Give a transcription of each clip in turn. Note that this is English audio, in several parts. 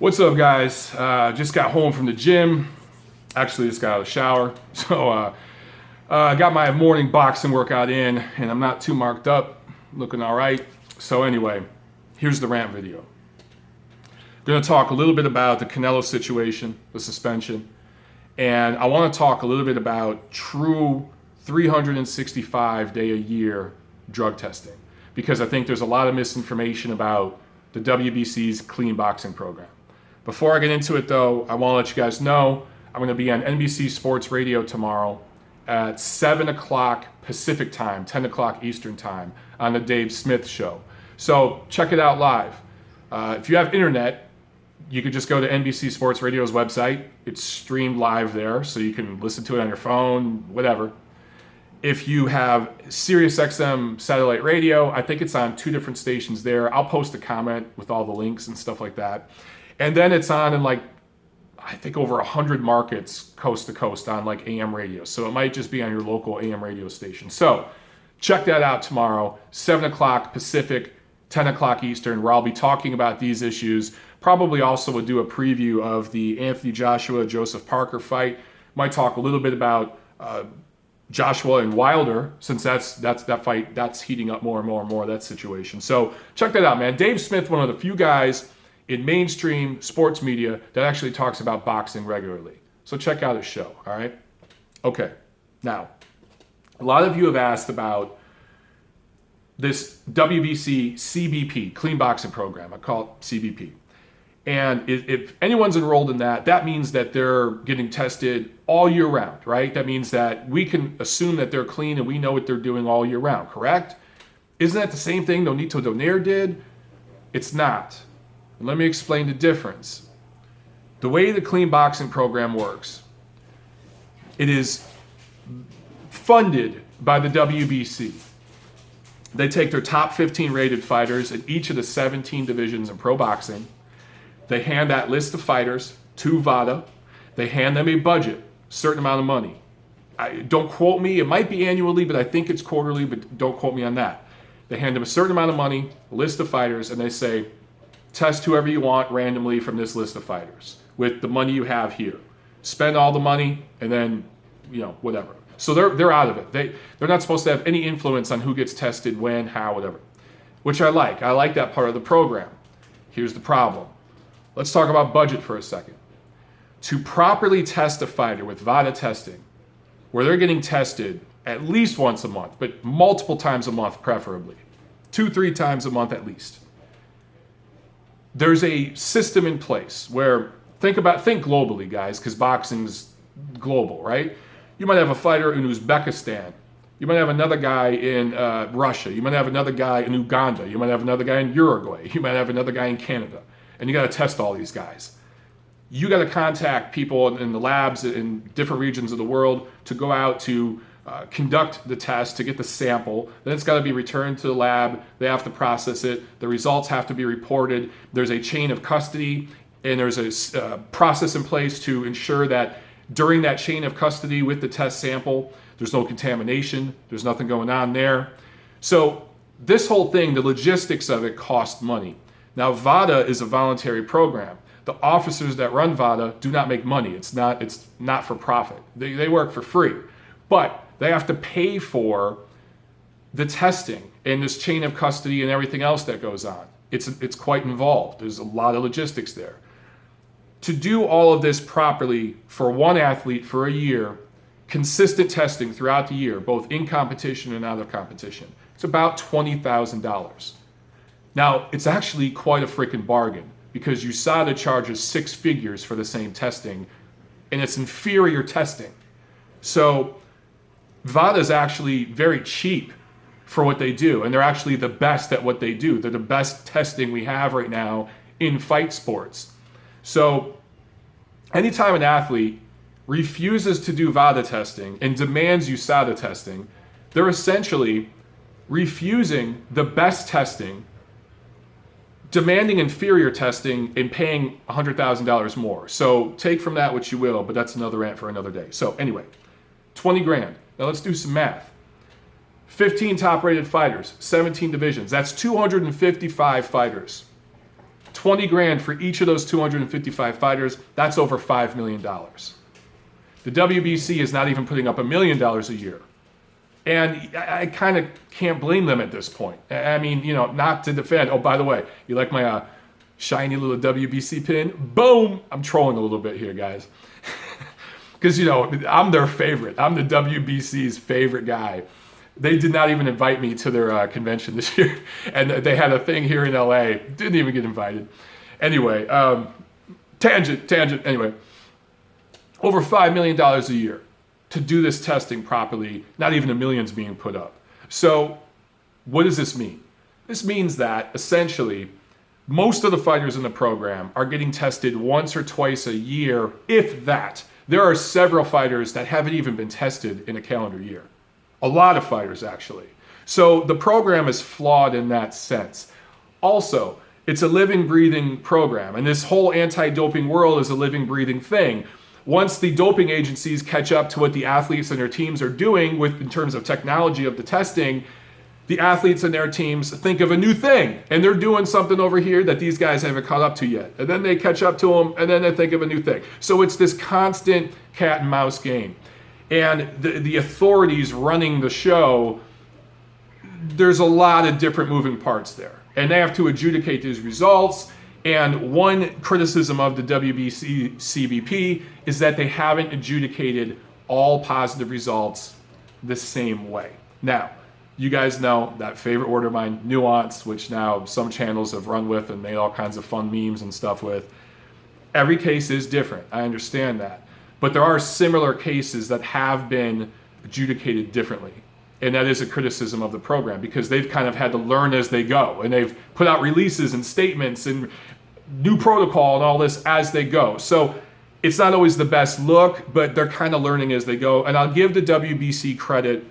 What's up, guys? Just got home from the gym. Actually, just got out of the shower. So I got my morning boxing workout in, and I'm not too marked up. Looking all right. So anyway, here's the rant video. I'm going to talk a little bit about the Canelo situation, the suspension. And I want to talk a little bit about true 365-day-a-year drug testing. Because I think there's a lot of misinformation about the WBC's clean boxing program. Before I get into it, though, I want to let you guys know I'm going to be on NBC Sports Radio tomorrow at 7 o'clock Pacific time, 10 o'clock Eastern time on the Dave Smith Show. So check it out live. If you have internet, you could just go to NBC Sports Radio's website. It's streamed live there, so you can listen to it on your phone, whatever. If you have SiriusXM satellite radio, I think it's on 2 different stations there. I'll post a comment with all the links and stuff like that. And then it's on in I think over 100 markets coast to coast on AM radio. So it might just be on your local AM radio station. So check that out tomorrow, 7 o'clock Pacific, 10 o'clock Eastern, where I'll be talking about these issues. Probably also will do a preview of the Anthony Joshua, Joseph Parker fight. Might talk a little bit about Joshua and Wilder, since that fight, that's heating up more and more and more, that situation. So check that out, man. Dave Smith, one of the few guys in mainstream sports media that actually talks about boxing regularly. So check out his show, all right? Okay, now, a lot of you have asked about this WBC CBP, Clean Boxing Program. I call it CBP. And if anyone's enrolled in that, that means that they're getting tested all year round, right? That means that we can assume that they're clean and we know what they're doing all year round, correct? Isn't that the same thing Nonito Donaire did? It's not. And let me explain the difference. The way the Clean Boxing Program works, it is funded by the WBC. They take their top 15 rated fighters in each of the 17 divisions in pro boxing. They hand that list of fighters to VADA. They hand them a budget, certain amount of money. Don't quote me, it might be annually, but I think it's quarterly, but don't quote me on that. They hand them a certain amount of money, a list of fighters, and they say, test whoever you want randomly from this list of fighters with the money you have here. Spend all the money, and then, whatever. So they're out of it. They're not supposed to have any influence on who gets tested, when, how, whatever, which I like. I like that part of the program. Here's the problem. Let's talk about budget for a second. To properly test a fighter with VADA testing, where they're getting tested at least once a month, but multiple times a month preferably, 2-3 times a month at least, there's a system in place where, think globally, guys, because boxing's global, right? You might have a fighter in Uzbekistan. You might have another guy in Russia. You might have another guy in Uganda. You might have another guy in Uruguay. You might have another guy in Canada. And you got to test all these guys. You got to contact people in the labs in different regions of the world to go out to conduct the test, to get the sample. Then it's got to be returned to the lab. They have to process it. The results have to be reported. There's a chain of custody, and there's a process in place to ensure that during that chain of custody with the test sample, there's no contamination. There's nothing going on there. So this whole thing, the logistics of it, cost money. Now, VADA is a voluntary program. The officers that run VADA do not make money. It's not for profit. They work for free. But they have to pay for the testing and this chain of custody and everything else that goes on. It's quite involved. There's a lot of logistics there. To do all of this properly for one athlete for a year, consistent testing throughout the year, both in competition and out of competition, it's about $20,000. Now, it's actually quite a freaking bargain, because USADA charges 6 figures for the same testing, and it's inferior testing. So VADA is actually very cheap for what they do, and they're actually the best at what they do. They're the best testing we have right now in fight sports. So anytime an athlete refuses to do VADA testing and demands USADA testing, they're essentially refusing the best testing, demanding inferior testing, and paying $100,000 more. So take from that what you will, but that's another rant for another day. So anyway, 20 grand. Now let's do some math. 15 top-rated fighters, 17 divisions. That's 255 fighters. 20 grand for each of those 255 fighters, that's over $5 million. The WBC is not even putting up $1 million a year. And I kind of can't blame them at this point. I mean, you know, not to defend. Oh, by the way, you like my shiny little WBC pin? Boom! I'm trolling a little bit here, guys. Because, you know, I'm their favorite. I'm the WBC's favorite guy. They did not even invite me to their convention this year. And they had a thing here in LA. Didn't even get invited. Anyway, tangent. Anyway, over $5 million a year to do this testing properly, not even a million's being put up. So what does this mean? This means that essentially most of the fighters in the program are getting tested once or twice a year, if that. There are several fighters that haven't even been tested in a calendar year. A lot of fighters, actually. So the program is flawed in that sense. Also, it's a living, breathing program, and this whole anti-doping world is a living, breathing thing. Once the doping agencies catch up to what the athletes and their teams are doing in terms of technology of the testing, the athletes and their teams think of a new thing, and they're doing something over here that these guys haven't caught up to yet. And then they catch up to them, and then they think of a new thing. So it's this constant cat and mouse game. And the authorities running the show, there's a lot of different moving parts there. And they have to adjudicate these results. And one criticism of the WBC CBP is that they haven't adjudicated all positive results the same way. Now, you guys know that favorite word of mine, nuance, which now some channels have run with and made all kinds of fun memes and stuff with. Every case is different. I understand that. But there are similar cases that have been adjudicated differently. And that is a criticism of the program because they've kind of had to learn as they go. And they've put out releases and statements and new protocol and all this as they go. So it's not always the best look, but they're kind of learning as they go. And I'll give the WBC credit.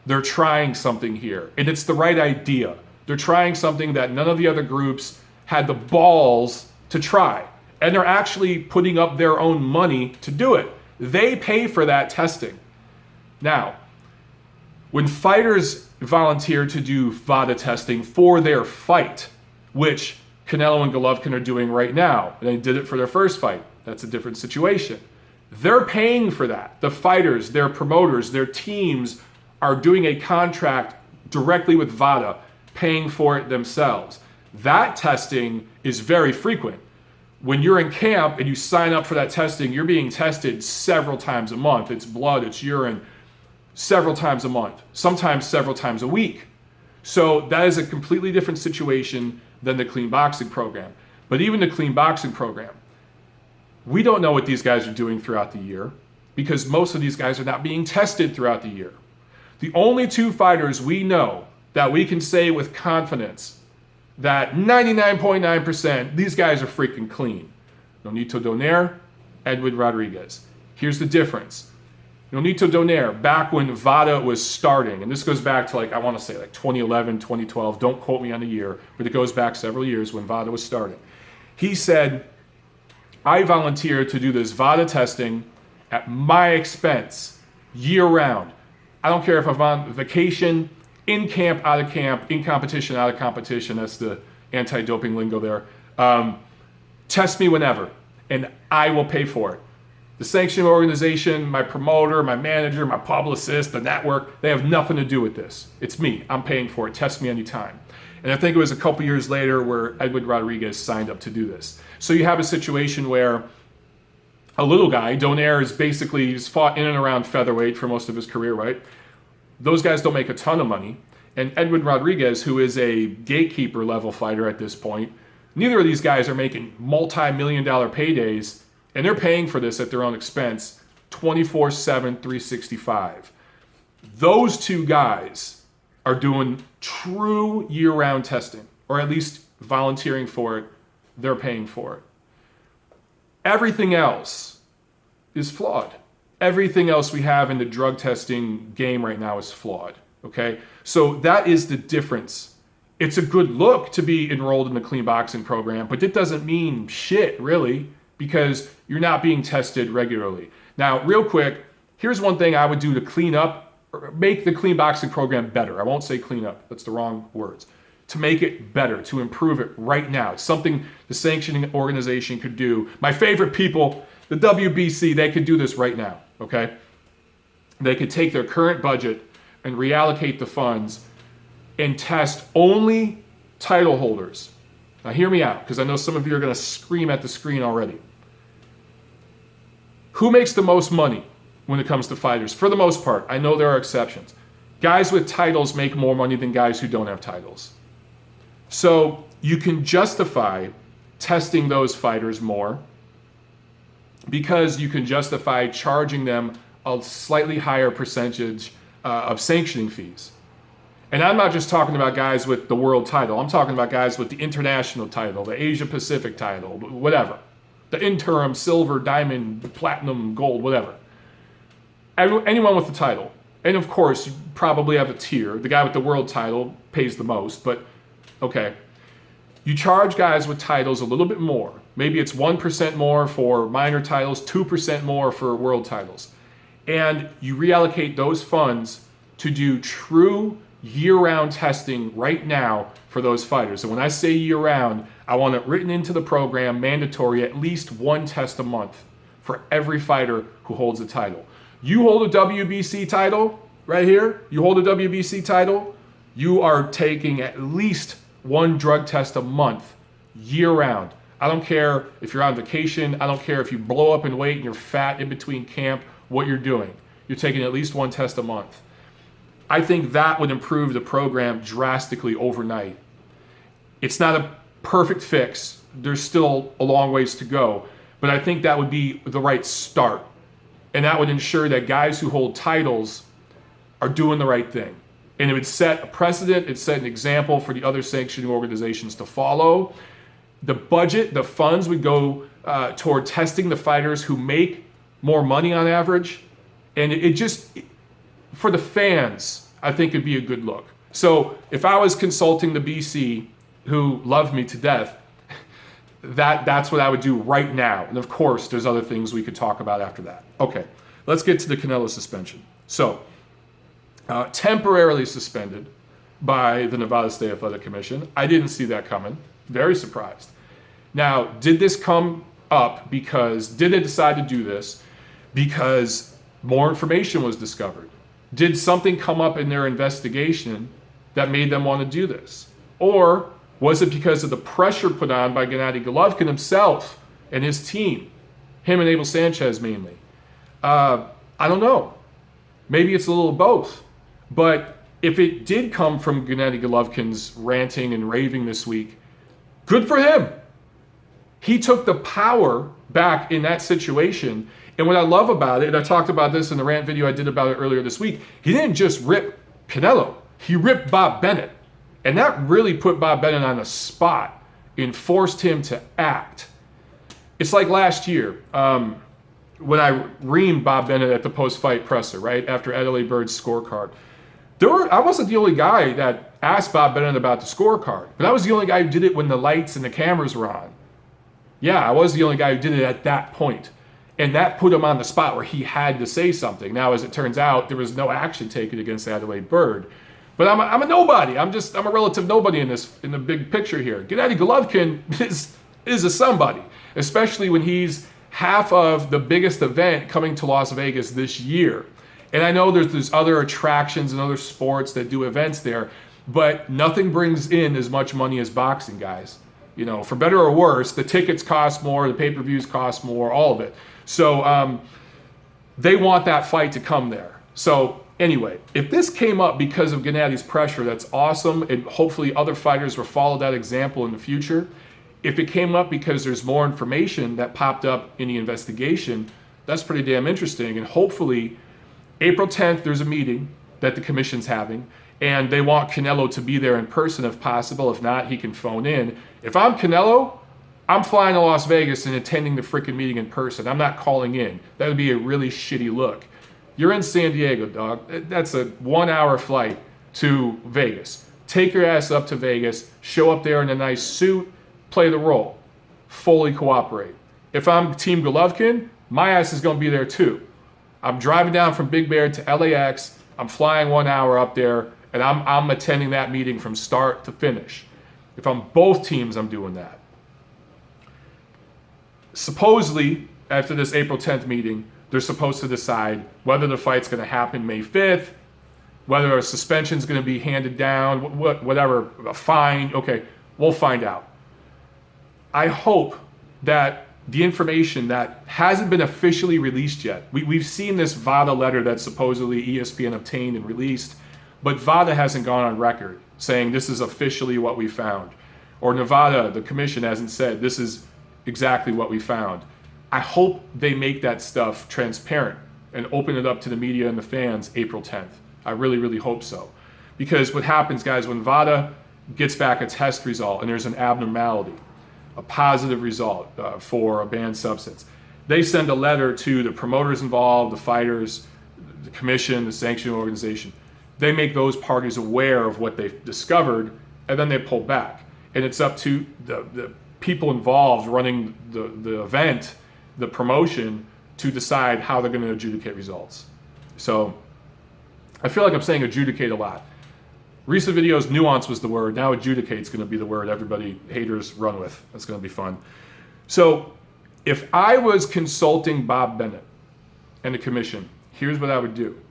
They're trying something here. And it's the right idea. They're trying something that none of the other groups had the balls to try. And they're actually putting up their own money to do it. They pay for that testing. Now, when fighters volunteer to do VADA testing for their fight, which Canelo and Golovkin are doing right now, and they did it for their first fight, that's a different situation. They're paying for that. The fighters, their promoters, their teams are doing a contract directly with VADA, paying for it themselves. That testing is very frequent. When you're in camp and you sign up for that testing, you're being tested several times a month. It's blood, it's urine, several times a month, sometimes several times a week. So that is a completely different situation than the clean boxing program. But even the clean boxing program, we don't know what these guys are doing throughout the year because most of these guys are not being tested throughout the year. The only two fighters we know that we can say with confidence that 99.9% these guys are freaking clean. Nonito Donaire, Edwin Rodriguez. Here's the difference. Nonito Donaire, back when VADA was starting, and this goes back to I want to say 2011, 2012, don't quote me on the year, but it goes back several years when VADA was starting. He said, I volunteered to do this VADA testing at my expense, year round. I don't care if I'm on vacation, in camp, out of camp, in competition, out of competition. That's the anti-doping lingo there. Test me whenever, and I will pay for it. The sanctioning organization, my promoter, my manager, my publicist, the network, they have nothing to do with this. It's me. I'm paying for it. Test me anytime. And I think it was a couple years later where Edwin Rodriguez signed up to do this. So you have a situation where a little guy, Donaire, is basically, he's fought in and around featherweight for most of his career, right? Those guys don't make a ton of money. And Edwin Rodriguez, who is a gatekeeper level fighter at this point, neither of these guys are making multi-million-dollar paydays, and they're paying for this at their own expense 24/7, 365. Those two guys are doing true year-round testing, or at least volunteering for it. They're paying for it. Everything else is flawed. Everything else we have in the drug testing game right now is flawed, okay? So that is the difference. It's a good look to be enrolled in the clean boxing program, but it doesn't mean shit, really, because you're not being tested regularly. Now, real quick, here's one thing I would do to clean up, or make the clean boxing program better. I won't say clean up, that's the wrong words. to make it better, to improve it right now. It's something the sanctioning organization could do. My favorite people, the WBC, they could do this right now, okay? They could take their current budget and reallocate the funds and test only title holders. Now hear me out, because I know some of you are going to scream at the screen already. Who makes the most money when it comes to fighters? For the most part, I know there are exceptions. Guys with titles make more money than guys who don't have titles. So you can justify testing those fighters more because you can justify charging them a slightly higher percentage of sanctioning fees. And I'm not just talking about guys with the world title. I'm talking about guys with the international title, the Asia Pacific title, whatever. The interim, silver, diamond, platinum, gold, whatever. Anyone with the title. And of course, you probably have a tier. The guy with the world title pays the most, but okay. You charge guys with titles a little bit more. Maybe it's 1% more for minor titles, 2% more for world titles. And you reallocate those funds to do true year-round testing right now for those fighters. And when I say year-round, I want it written into the program, mandatory, at least one test a month for every fighter who holds a title. You hold a WBC title right here, you hold a WBC title, you are taking at least one drug test a month, year-round. I don't care if you're on vacation, I don't care if you blow up in weight and you're fat in between camp, what you're doing. You're taking at least one test a month. I think that would improve the program drastically overnight. It's not a perfect fix. There's still a long ways to go, but I think that would be the right start. And that would ensure that guys who hold titles are doing the right thing. And it would set a precedent, it set an example for the other sanctioning organizations to follow. The budget, the funds would go toward testing the fighters who make more money on average. And it just, for the fans, I think it'd be a good look. So if I was consulting the BC, who love me to death, that's what I would do right now. And of course, there's other things we could talk about after that. Okay, let's get to the Canelo suspension. So, temporarily suspended by the Nevada State Athletic Commission. I didn't see that coming. Very surprised. Now, did this come up because, did they decide to do this because more information was discovered? Did something come up in their investigation that made them want to do this? Or was it because of the pressure put on by Gennady Golovkin himself and his team? Him and Abel Sanchez mainly. I don't know. Maybe it's a little of both. But if it did come from Gennady Golovkin's ranting and raving this week, good for him. He took the power back in that situation. And what I love about it, and I talked about this in the rant video I did about it earlier this week, he didn't just rip Canelo. He ripped Bob Bennett. And that really put Bob Bennett on the spot and forced him to act. It's like last year when I reamed Bob Bennett at the post-fight presser, right, after Adelaide Bird's scorecard. I wasn't the only guy that asked Bob Bennett about the scorecard, but I was the only guy who did it when the lights and the cameras were on. Yeah, I was the only guy who did it at that point. And that put him on the spot where he had to say something. Now, as it turns out, there was no action taken against Adelaide Bird. But I'm a nobody. I'm a relative nobody in the big picture here. Gennady Golovkin is a somebody, especially when he's half of the biggest event coming to Las Vegas this year. And I know there's other attractions and other sports that do events there, but nothing brings in as much money as boxing, guys. You know, for better or worse, the tickets cost more, the pay-per-views cost more, all of it. So they want that fight to come there. So anyway, if this came up because of Gennady's pressure, that's awesome, and hopefully other fighters will follow that example in the future. If it came up because there's more information that popped up in the investigation, that's pretty damn interesting. And hopefully, April 10th, there's a meeting that the commission's having, and they want Canelo to be there in person if possible. If not, he can phone in. If I'm Canelo, I'm flying to Las Vegas and attending the freaking meeting in person. I'm not calling in. That would be a really shitty look. You're in San Diego, dog. That's a 1-hour flight to Vegas. Take your ass up to Vegas, show up there in a nice suit, play the role, fully cooperate. If I'm Team Golovkin, my ass is going to be there too. I'm driving down from Big Bear to LAX. I'm flying 1 hour up there, And I'm attending that meeting from start to finish. If I'm both teams, I'm doing that. Supposedly, after this April 10th meeting, they're supposed to decide whether the fight's going to happen May 5th, whether a suspension's going to be handed down, whatever, a fine. Okay, we'll find out. I hope that the information that hasn't been officially released yet, we've seen this VADA letter that supposedly ESPN obtained and released, but VADA hasn't gone on record saying this is officially what we found. Or Nevada, the commission, hasn't said this is exactly what we found. I hope they make that stuff transparent and open it up to the media and the fans April 10th. I really, really hope so. Because what happens, guys, when VADA gets back a test result and there's an abnormality, a positive result for a banned substance, they send a letter to the promoters involved, the fighters, the commission, the sanctioning organization. They make those parties aware of what they've discovered, and then they pull back. And it's up to the people involved running the event, the promotion, to decide how they're going to adjudicate results. So I feel like I'm saying adjudicate a lot. Recent videos, nuance was the word. Now adjudicate's going to be the word everybody, haters, run with. That's going to be fun. So if I was consulting Bob Bennett and the commission, here's what I would do.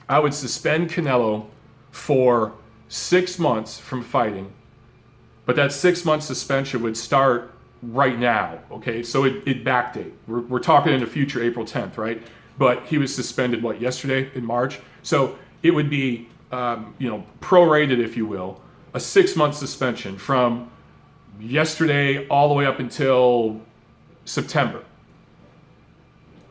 I would suspend Canelo for 6 months from fighting, but that 6 month suspension would start right now, okay? So it backdate. We're talking in the future, April 10th, right? But he was suspended, yesterday in March? So it would be, prorated, if you will, a 6 month suspension from yesterday all the way up until September.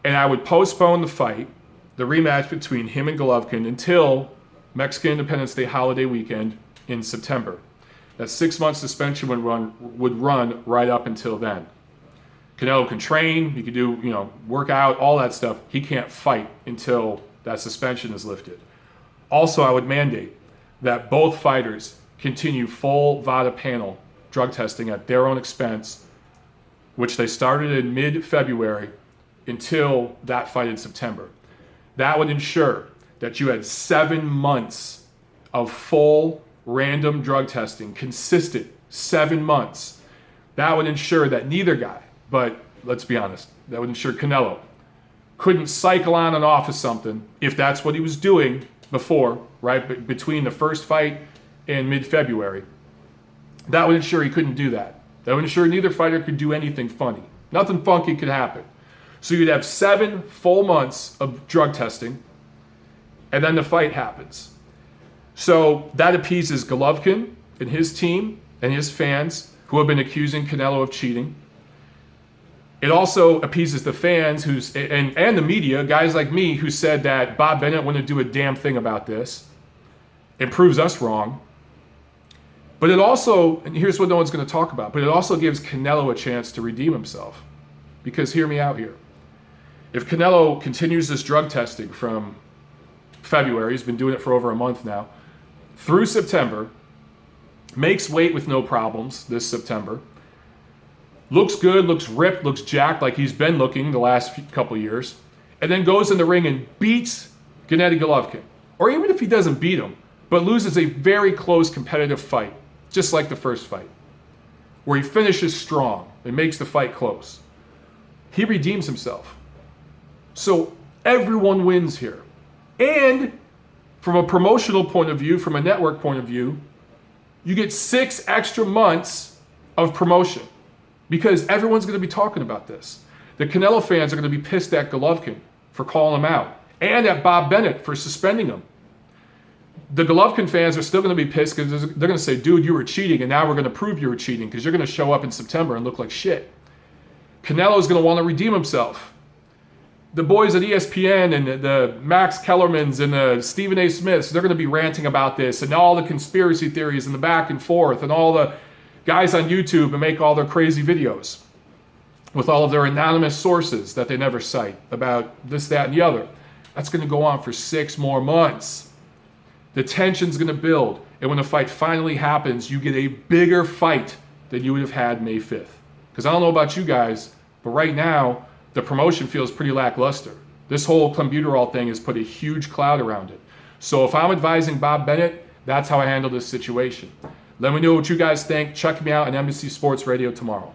And I would postpone the fight, the rematch between him and Golovkin, until Mexican Independence Day holiday weekend in September. That 6 month suspension would run right up until then. Canelo can train, he can do, work out, all that stuff. He can't fight until that suspension is lifted. Also, I would mandate that both fighters continue full VADA panel drug testing at their own expense, which they started in mid-February, until that fight in September. That would ensure that you had 7 months of full random drug testing, consistent 7 months. That would ensure that neither guy, but let's be honest, that would ensure Canelo couldn't cycle on and off of something if that's what he was doing before, right? Between the first fight and mid-February. That would ensure he couldn't do that. That would ensure neither fighter could do anything funny. Nothing funky could happen. So you'd have 7 full months of drug testing, and then the fight happens. So that appeases Golovkin and his team and his fans who have been accusing Canelo of cheating. It also appeases the fans and the media, guys like me, who said that Bob Bennett wouldn't do a damn thing about this. It proves us wrong. But it also, and here's what no one's going to talk about, but it also gives Canelo a chance to redeem himself. Because hear me out here. If Canelo continues this drug testing from February, he's been doing it for over a month now, through September, makes weight with no problems this September, looks good, looks ripped, looks jacked like he's been looking the last couple years, and then goes in the ring and beats Gennady Golovkin. Or even if he doesn't beat him, but loses a very close competitive fight, just like the first fight, where he finishes strong and makes the fight close. He redeems himself. So everyone wins here. And from a promotional point of view, from a network point of view, you get 6 extra months of promotion because everyone's going to be talking about this. The Canelo fans are going to be pissed at Golovkin for calling him out and at Bob Bennett for suspending him. The Golovkin fans are still going to be pissed because they're going to say, dude, you were cheating, and now we're going to prove you were cheating because you're going to show up in September and look like shit. Canelo's going to want to redeem himself. The boys at ESPN and the Max Kellermans and the Stephen A. Smiths, they're going to be ranting about this and all the conspiracy theories and the back and forth and all the guys on YouTube and make all their crazy videos with all of their anonymous sources that they never cite about this, that, and the other. That's going to go on for 6 more months. The tension's going to build. And when the fight finally happens, you get a bigger fight than you would have had May 5th. Because I don't know about you guys, but right now, the promotion feels pretty lackluster. This whole clenbuterol thing has put a huge cloud around it. So if I'm advising Bob Bennett, that's how I handle this situation. Let me know what you guys think. Check me out on NBC Sports Radio tomorrow.